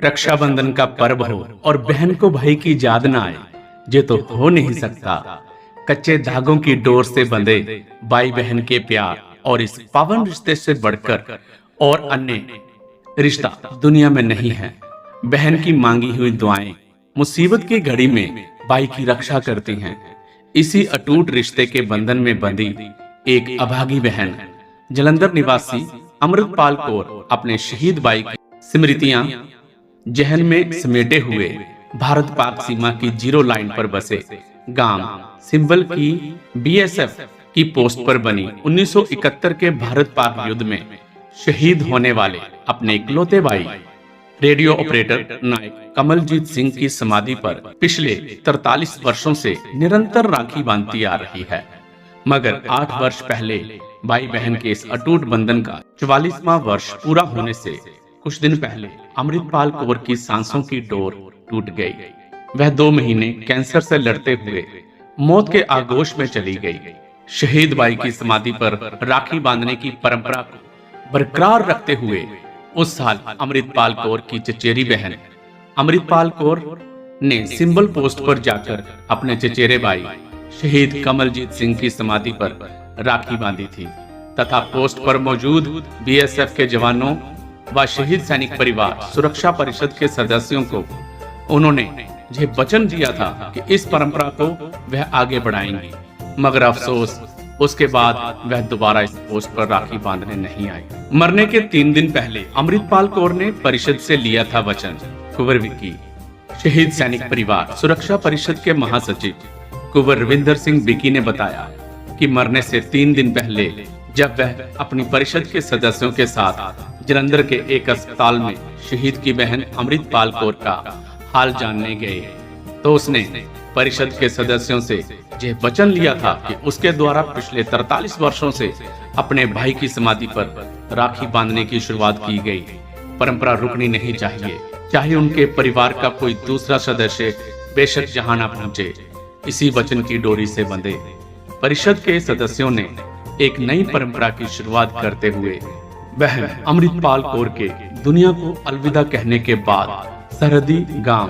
रक्षाबंधन का पर्व हो और बहन को भाई की याद ना आए, ये तो हो नहीं सकता। कच्चे धागों की डोर से बंधे भाई बहन के प्यार और इस पावन रिश्ते से बढ़कर और अन्य रिश्ता दुनिया में नहीं है। बहन की मांगी हुई दुआएं मुसीबत की घड़ी में भाई की रक्षा करती हैं। इसी अटूट रिश्ते के बंधन में बंधी एक अभागी बहन जलंधर निवासी अमृतपाल कौर अपने शहीद भाई की स्मृतियां जहन में समेटे हुए भारत पाक सीमा की जीरो लाइन पर बसे गांव सिंबल की बीएसएफ की पोस्ट पर बनी 1971 के भारत पाक युद्ध में शहीद होने वाले अपने इकलौते भाई रेडियो ऑपरेटर नायक कमलजीत सिंह की समाधि पर पिछले 43 वर्षों से निरंतर राखी बांधती आ रही है। मगर 8 वर्ष पहले भाई बहन के इस अटूट बंधन का 44वां वर्ष पूरा होने से कुछ दिन पहले अमृतपाल कौर की सांसों की डोर टूट गई। वह 2 महीने कैंसर से लड़ते हुए मौत के आगोश में चली गई। शहीद भाई की समाधि पर राखी बांधने की परंपरा को बरकरार रखते हुए उस साल अमृतपाल कौर की चचेरी बहन अमृतपाल कौर ने सिंबल पोस्ट पर जाकर अपने चचेरे भाई शहीद कमलजीत सिंह की समाधि पर राखी बांधी थी तथा पोस्ट पर मौजूद बीएसएफ के जवानों व शहीद सैनिक परिवार सुरक्षा परिषद के सदस्यों को उन्होंने यह वचन दिया था कि इस परंपरा को वह आगे बढ़ाएंगी। मगर अफसोस उसके बाद वह दोबारा इस पोस्ट पर राखी बांधने नहीं आई। मरने के 3 दिन पहले अमृतपाल कौर ने परिषद से लिया था वचन। कुंवर विक्की शहीद सैनिक परिवार सुरक्षा परिषद के महासचिव कुंवर रविंदर सिंह विक्की ने बताया कि मरने से 3 दिन पहले जब वह अपनी परिषद के सदस्यों के साथ जलंधर के एक अस्पताल में शहीद की बहन अमृतपाल कौर का हाल जानने गए तो उसने परिषद के सदस्यों से यह वचन लिया था कि उसके द्वारा पिछले 43 वर्षों से अपने भाई की समाधि पर राखी बांधने की शुरुआत की गई। परंपरा रुकनी नहीं चाहिए, चाहे उनके परिवार का कोई दूसरा सदस्य बेशक जहां ना पहुंचे। इसी वचन की डोरी से बंधे परिषद के सदस्यों ने एक नई परंपरा की शुरुआत करते हुए बहन अमृतपाल कौर के दुनिया को अलविदा कहने के बाद सरहदी गांव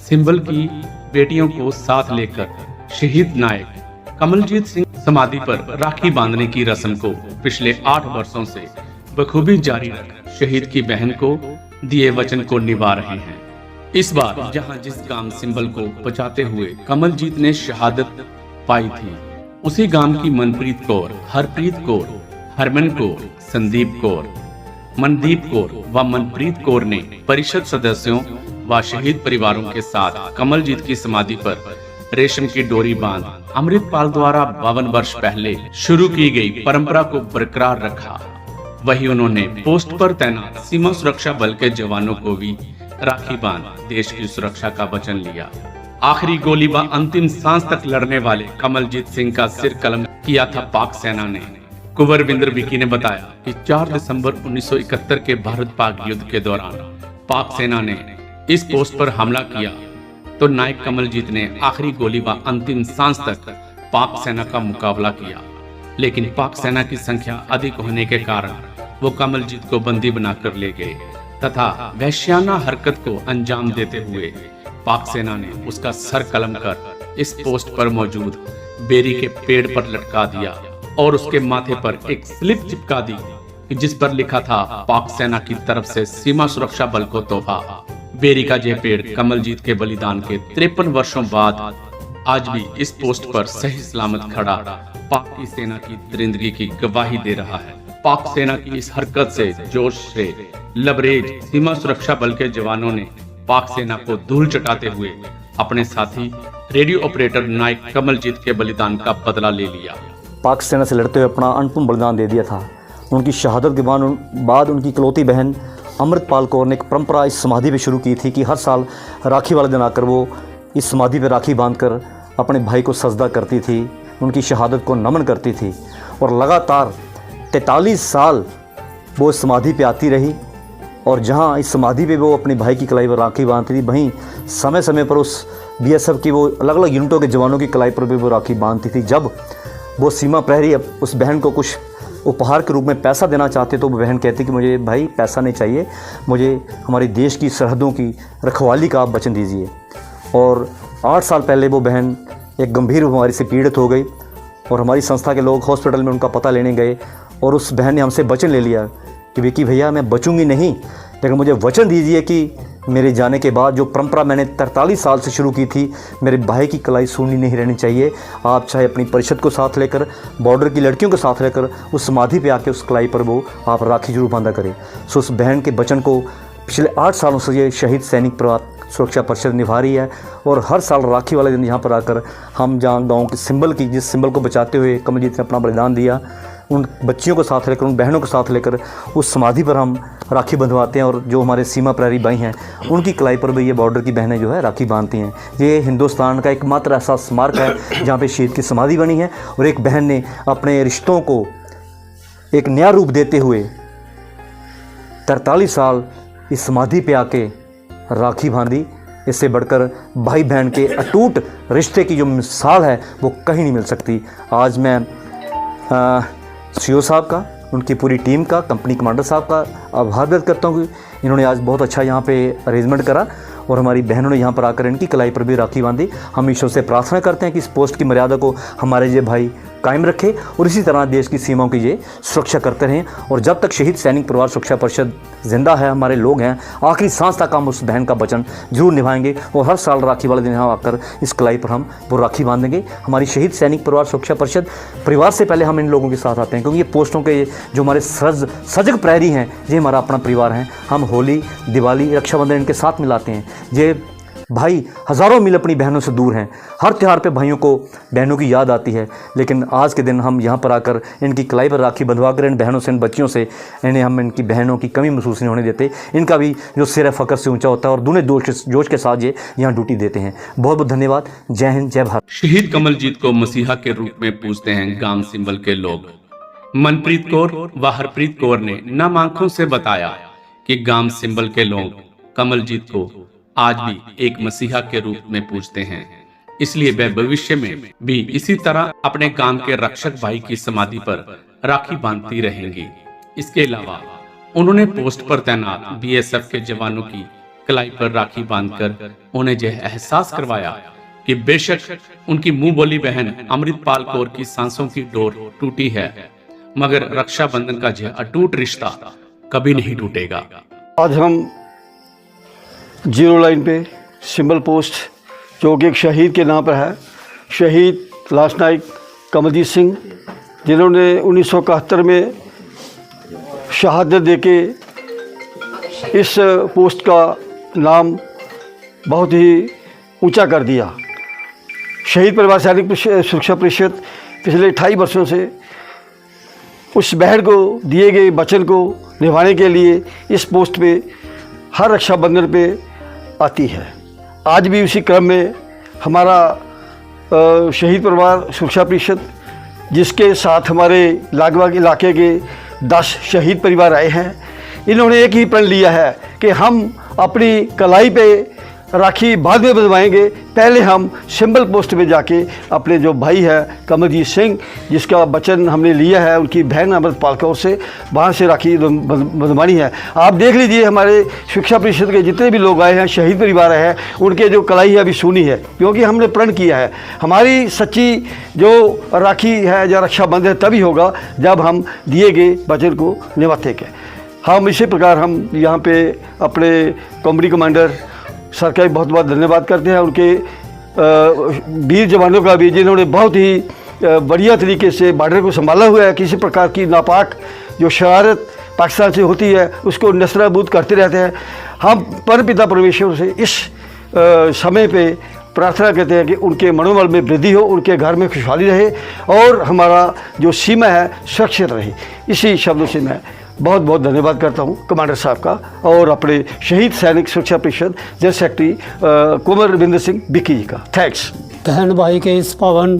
सिंबल की बेटियों को साथ लेकर शहीद नायक कमलजीत सिंह समाधि पर राखी बांधने की रस्म को पिछले 8 वर्षों से बखूबी जारी रख शहीद की बहन को दिए वचन को निभा रहे हैं। इस बार जहां जिस गांव सिंबल को बचाते हुए कमलजीत ने शहादत पाई थी, उसी गांव की मनप्रीत कौर, हरप्रीत कौर, हरमन कौर, संदीप कौर, मनदीप कौर व मनप्रीत कौर ने परिषद सदस्यों व शहीद परिवारों के साथ कमलजीत की समाधि पर रेशम की डोरी बांध अमृतपाल द्वारा 52 वर्ष पहले शुरू की गई परंपरा को बरकरार रखा। वही उन्होंने पोस्ट पर तैनात सीमा सुरक्षा बल के जवानों को भी राखी बांध देश की सुरक्षा का वचन लिया। आखिरी गोली व अंतिम सांस तक लड़ने वाले कमलजीत सिंह का सिर कलम किया था पाक सेना ने। कुंवर रविंदर विक्की ने बताया कि 4 दिसंबर 1971 के भारत पाक युद्ध के दौरान पाक सेना ने इस पोस्ट पर हमला किया तो नायक कमलजीत ने आखिरी गोली व अंतिम सांस तक पाक सेना का मुकाबला किया, लेकिन पाक सेना की संख्या अधिक होने के कारण वो कमलजीत को बंदी बनाकर ले गए तथा वैश्याना हरकत को अंजाम देते हुए पाक सेना ने उसका सर कलम कर इस पोस्ट पर मौजूद बेरी के पेड़ पर लटका दिया और उसके माथे पर एक स्लिप चिपका दी जिस पर लिखा था पाक सेना की तरफ से सीमा सुरक्षा बल को तोहफा। बेरी का यह पेड़ कमलजीत के बलिदान के 53 वर्षों बाद आज भी इस पोस्ट पर सही सलामत खड़ा पाक की सेना की दरिंदगी की गवाही दे रहा है। पाक सेना की इस हरकत से जोश से लबरेज सीमा सुरक्षा बल के जवानों ने पाक सेना को धूल चटाते हुए अपने साथी रेडियो ऑपरेटर नायक कमलजीत के बलिदान का बदला ले लिया। पाक सेना से लड़ते हुए अपना अनुपम बलिदान दे दिया था। उनकी शहादत के बाद उनकी इकलौती बहन अमृतपाल कौर ने एक परंपरा इस समाधि पे शुरू की थी कि हर साल राखी वाले दिन आकर वो इस समाधि पे राखी बांधकर अपने भाई को सजदा करती थी, उनकी शहादत को नमन करती थी और लगातार 43 साल वो इस समाधि पे आती रही। और जहाँ इस समाधि पे वो अपने भाई की कलाई पर राखी बांधती थी, वहीं समय समय पर उस बीएसएफ की वो अलग अलग यूनिटों के जवानों की कलाई पर भी वो राखी बांधती थी। जब वो सीमा प्रहरी उस बहन को कुछ उपहार के रूप में पैसा देना चाहते तो वो बहन कहती कि मुझे भाई पैसा नहीं चाहिए, मुझे हमारे देश की सरहदों की रखवाली का आप वचन दीजिए। और 8 साल पहले वो बहन एक गंभीर बीमारी से पीड़ित हो गई और हमारी संस्था के लोग हॉस्पिटल में उनका पता लेने गए और उस बहन ने हमसे वचन ले लिया कि विकी भैया मैं बचूंगी नहीं, लेकिन मुझे वचन दीजिए कि मेरे जाने के बाद जो परंपरा मैंने 43 साल से शुरू की थी, मेरे भाई की कलाई सूनी नहीं रहनी चाहिए। आप चाहे अपनी परिषद को साथ लेकर, बॉर्डर की लड़कियों को साथ लेकर उस समाधि पे आके उस कलाई पर वो आप राखी जरूर बांधा करें। सो उस बहन के वचन को पिछले 8 सालों से ये शहीद सैनिक परिवार सुरक्षा परिषद निभा रही है। और हर साल राखी वाले दिन यहाँ पर आकर हम जहाँ गाँव के सिंबल की, जिस सिंबल को बचाते हुए कमलजीत ने अपना बलिदान दिया, उन बच्चियों को साथ लेकर, उन बहनों को साथ लेकर उस समाधि पर हम राखी बंधवाते हैं। और जो हमारे सीमा प्रहरी भाई हैं उनकी कलाई पर भी ये बॉर्डर की बहनें जो है राखी बांधती हैं। ये हिंदुस्तान का एकमात्र ऐसा स्मारक है जहाँ पे शहीद की समाधि बनी है और एक बहन ने अपने रिश्तों को एक नया रूप देते हुए 43 साल इस समाधि पे आके राखी बांधी। इससे बढ़कर भाई बहन के अटूट रिश्ते की जो मिसाल है वो कहीं नहीं मिल सकती। आज मैं सीओ साहब का, उनकी पूरी टीम का, कंपनी कमांडर साहब का आभार व्यक्त करता हूँ कि इन्होंने आज बहुत अच्छा यहाँ पे अरेंजमेंट करा और हमारी बहनों ने यहाँ पर आकर इनकी कलाई पर भी राखी बांधी। हम ईश्वर से प्रार्थना करते हैं कि इस पोस्ट की मर्यादा को हमारे ये भाई कायम रखे और इसी तरह देश की सीमाओं की ये सुरक्षा करते रहें। और जब तक शहीद सैनिक परिवार सुरक्षा परिषद जिंदा है, हमारे लोग हैं, आखिरी सांस तक हम उस बहन का वचन जरूर निभाएंगे और हर साल राखी वाले दिन यहाँ आकर इस कलाई पर हम वो राखी बांधेंगे। हमारी शहीद सैनिक परिवार सुरक्षा परिषद परिवार से पहले हम इन लोगों के साथ आते हैं, क्योंकि ये पोस्टों के जो हमारे सजग प्रहरी हैं ये हमारा अपना परिवार है। हम होली, दिवाली, रक्षाबंधन इनके साथ मिलाते हैं। ये भाई हज़ारों मील अपनी बहनों से दूर हैं। हर त्यौहार पे भाइयों को बहनों की याद आती है, लेकिन आज के दिन हम यहाँ पर आकर इनकी कलाई पर राखी बंधवा कर इन बहनों से, इन बच्चियों से, इन्हें हम इनकी बहनों की कमी महसूस नहीं होने देते। इनका भी जो सिर है फ़ख्र से ऊंचा होता है और दूने जोश के साथ ये यहाँ ड्यूटी देते हैं। बहुत बहुत धन्यवाद। जय हिंद, जय भारत। शहीद कमलजीत को मसीहा के रूप में पूजते हैं गांव सिंबल के लोग। मनप्रीत कौर व हरप्रीत कौर ने नम आंखों से बताया कि गांव सिंबल के लोग कमलजीत को आज भी एक मसीहा के रूप में पूजते हैं, इसलिए वे भविष्य में भी इसी तरह अपने गांव के रक्षक भाई की समाधि पर राखी बांधती रहेंगी। इसके अलावा उन्होंने पोस्ट पर तैनात बीएसएफ के जवानों की कलाई पर राखी बांधकर उन्हें यह एहसास करवाया कि बेशक उनकी मुंह बोली बहन अमृतपाल कौर की सांसों की डोर टूटी है, मगर रक्षाबंधन का यह अटूट रिश्ता कभी नहीं टूटेगा। आज हम जीरो लाइन पे सिंबल पोस्ट, जो कि एक शहीद के नाम पर है, शहीद लांस नायक कमलजीत सिंह, जिन्होंने 1971 में शहादत देके इस पोस्ट का नाम बहुत ही ऊंचा कर दिया। शहीद परिवार सैनिक सुरक्षा परिषद पिछले 28 वर्षों से उस बहन को दिए गए वचन को निभाने के लिए इस पोस्ट पे हर रक्षाबंधन पे आती है। आज भी उसी क्रम में हमारा शहीद परिवार सुरक्षा परिषद, जिसके साथ हमारे लागबाग इलाके के 10 शहीद परिवार आए हैं, इन्होंने एक ही प्रण लिया है कि हम अपनी कलाई पे राखी बाद में बंधवाएंगे, पहले हम सिंबल पोस्ट में जाके अपने जो भाई है कमलजीत सिंह, जिसका वचन हमने लिया है उनकी बहन अमृतपाल कौर से, वहाँ से राखी बंधवानी है। आप देख लीजिए हमारे शिक्षा परिषद के जितने भी लोग आए हैं, शहीद परिवार आए हैं, उनके जो कलाई है अभी सूनी है, क्योंकि हमने प्रण किया है। हमारी सच्ची जो राखी है या रक्षाबंधन है तभी होगा जब हम दिए गए वचन को निभाते गए। हम इसी प्रकार हम यहाँ पे अपने कंपनी कमांडर सर का भी बहुत बहुत धन्यवाद करते हैं, उनके वीर जवानों का भी, जिन्होंने बहुत ही बढ़िया तरीके से बॉर्डर को संभाला हुआ है। किसी प्रकार की नापाक जो शरारत पाकिस्तान से होती है उसको नस्तानाबूद करते रहते हैं। हम परमपिता परमेश्वर से इस समय पे प्रार्थना करते हैं कि उनके मनोबल में वृद्धि हो, उनके घर में खुशहाली रहे और हमारा जो सीमा है सुरक्षित रहे। इसी शब्दों से मैं बहुत बहुत धन्यवाद करता हूं कमांडर साहब का और अपने शहीद सैनिक सुरक्षा परिषद जनरल सेक्रेटरी कुंवर रविंद्र सिंह बिक्की जी का। थैंक्स। बहन भाई के इस पावन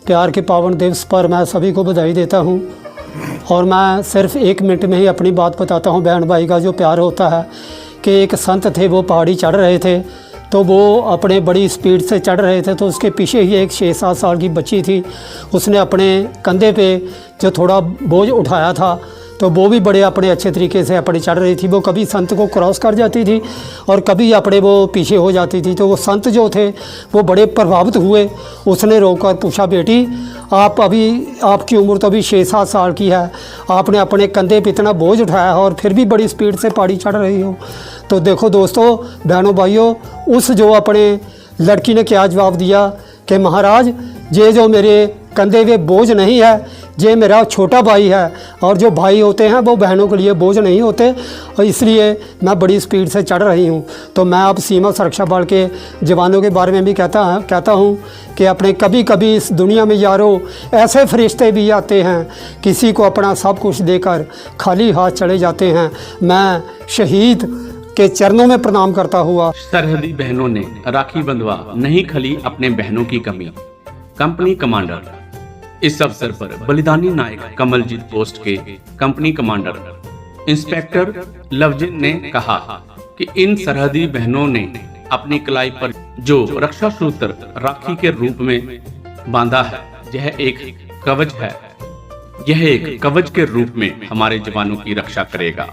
प्यार के पावन दिवस पर मैं सभी को बधाई देता हूं और मैं सिर्फ 1 मिनट में ही अपनी बात बताता हूं। बहन भाई का जो प्यार होता है कि एक संत थे, वो पहाड़ी चढ़ रहे थे तो वो अपने बड़ी स्पीड से चढ़ रहे थे, तो उसके पीछे ही एक 6-7 साल की बच्ची थी। उसने अपने कंधे पे जो थोड़ा बोझ उठाया था, तो वो भी बड़े अपने अच्छे तरीके से अपने चढ़ रही थी। वो कभी संत को क्रॉस कर जाती थी और कभी अपने वो पीछे हो जाती थी। तो वो संत जो थे वो बड़े प्रभावित हुए। उसने रोककर पूछा, बेटी आपकी उम्र तो अभी 6-7 साल की है, आपने अपने कंधे पे इतना बोझ उठाया है और फिर भी बड़ी स्पीड से पहाड़ी चढ़ रही हो। तो देखो दोस्तों, बहनों भाइयों, उस जो अपने लड़की ने क्या जवाब दिया कि महाराज, ये जो मेरे कंधे पे बोझ नहीं है, ये मेरा छोटा भाई है, और जो भाई होते हैं वो बहनों के लिए बोझ नहीं होते, और इसलिए मैं बड़ी स्पीड से चढ़ रही हूँ। तो मैं अब सीमा सुरक्षा बल के जवानों के बारे में भी कहता हूँ कि अपने कभी कभी इस दुनिया में यारों ऐसे फरिश्ते भी आते हैं, किसी को अपना सब कुछ देकर खाली हाथ चले जाते हैं। मैं शहीद के चरणों में प्रणाम करता हुआ। सरहदी बहनों ने राखी बंधवा, नहीं खली अपने बहनों की कमी। Company commander. इस अवसर पर बलिदानी नायक कमलजीत पोस्ट के कंपनी कमांडर इंस्पेक्टर लवजिन ने कहा कि इन सरहदी बहनों ने अपनी कलाई पर जो रक्षा सूत्र राखी के रूप में बांधा है, यह एक कवच है। यह एक कवच के रूप में हमारे जवानों की रक्षा करेगा।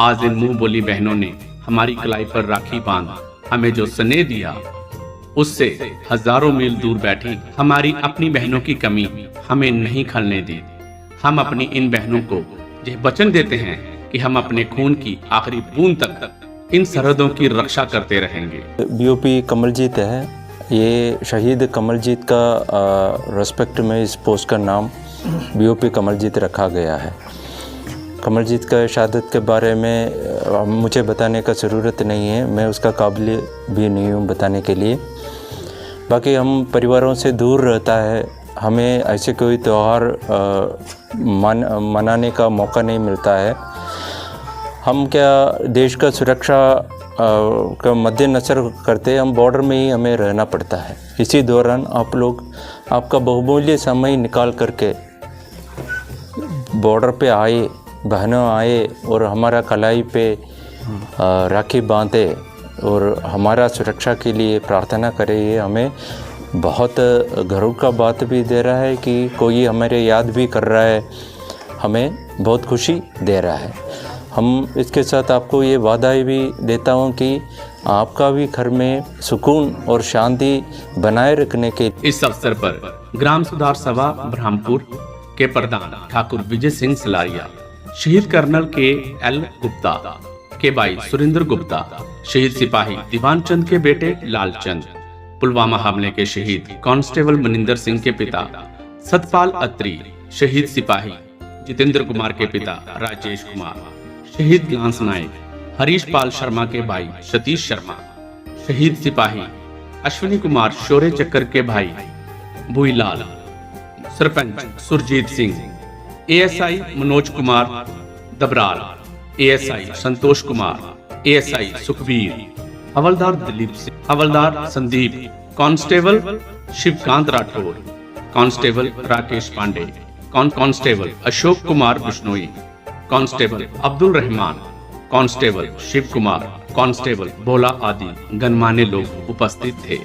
आज इन मुंह बोली बहनों ने हमारी कलाई पर राखी बांध हमें जो स्नेह दिया, उससे हजारों मील दूर बैठी हमारी अपनी बहनों की कमी हमें नहीं खलने दी। हम अपनी इन बहनों को यह वचन देते हैं कि हम अपने खून की आखिरी बूंद तक इन सरहदों की रक्षा करते रहेंगे। बीओपी कमलजीत है, ये शहीद कमलजीत का रिस्पेक्ट में इस पोस्ट का नाम बीओपी कमलजीत रखा गया है। कमलजीत का शहादत के बारे में मुझे बताने का ज़रूरत नहीं है, मैं उसका काबिल भी नहीं हूँ बताने के लिए। बाकी हम परिवारों से दूर रहता है, हमें ऐसे कोई त्यौहार मनाने का मौका नहीं मिलता है। हम क्या देश का सुरक्षा का मद्देनज़र करते, हम बॉर्डर में ही हमें रहना पड़ता है। इसी दौरान आप लोग आपका बहुमूल्य समय निकाल करके बॉर्डर पे आए, बहनों आए और हमारा कलाई पे राखी बांधे और हमारा सुरक्षा के लिए प्रार्थना करे। ये हमें बहुत गर्व का बात भी दे रहा है कि कोई हमारे याद भी कर रहा है, हमें बहुत खुशी दे रहा है। हम इसके साथ आपको ये वादा भी देता हूँ कि आपका भी घर में सुकून और शांति बनाए रखने के। इस अवसर पर ग्राम सुधार सभा ब्रह्मपुर के प्रधान ठाकुर विजय सिंह सलारिया, शहीद कर्नल के एल गुप्ता के भाई सुरेंद्र गुप्ता, शहीद सिपाही दीवान चंद के बेटे लालचंद, पुलवामा हमले के शहीद कांस्टेबल मनिंदर सिंह के पिता सतपाल अत्री, शहीद सिपाही जितेंद्र कुमार के पिता राजेश कुमार, शहीद लांस नायक हरीश पाल शर्मा के भाई सतीश शर्मा, शहीद सिपाही अश्विनी कुमार शौर्य चक्कर के भाई Bhuilal, sarpanch Surjit Singh, ASI Manoj Kumar Dabral, ASI Santosh Kumar, ASI Sukhbir, havildar Dilip Singh, havildar Sandeep, constable Shivkant Rathore, constable Rakesh Pandey, constable Ashok Kumar Bishnoi, constable Abdul Rahman, constable Shiv Kumar, constable Bhola आदि गणमान्य लोग उपस्थित थे।